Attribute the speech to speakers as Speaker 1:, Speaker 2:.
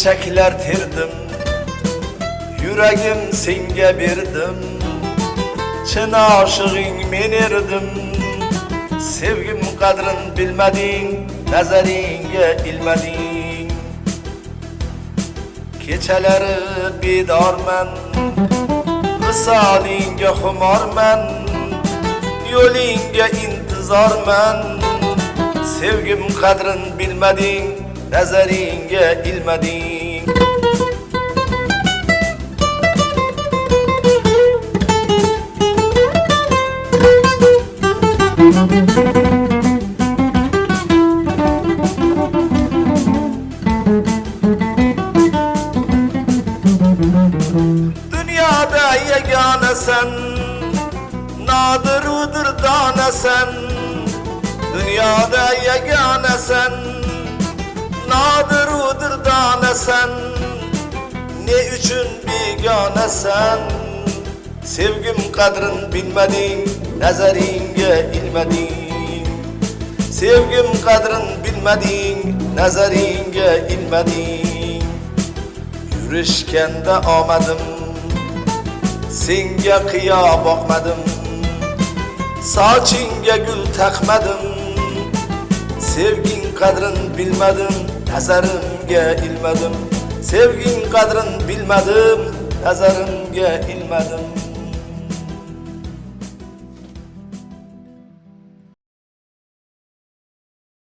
Speaker 1: Çiçekler terdim, yüreğim senge berdim. Çın aşığın men erdim. Sevgim kadrin bilmedin, nazaringe ilmedin. Keçeleri bedarmen, visalinge xumarmen, yolinge intizarmen. Sevgim kadrin bilmedin, nazaringe ilmedin. Dünyada yegane sen, nadir-udur dane sen. Dünyada yegane sen, nadir-udur dane sen. Ne üçün bigane sen? Sevgim kadrin bilmedin, nazaringe ilmedin. Sevgim kadrin bilmedin, nazaringe ilmedin. Yürüşkende amadım, senge kıya bakmadım. Saçinge gül takmadım. Sevgin kadrin bilmedim, nazarimge ilmedim. Sevgin kadrin bilmedim, nazarimge ilmedim.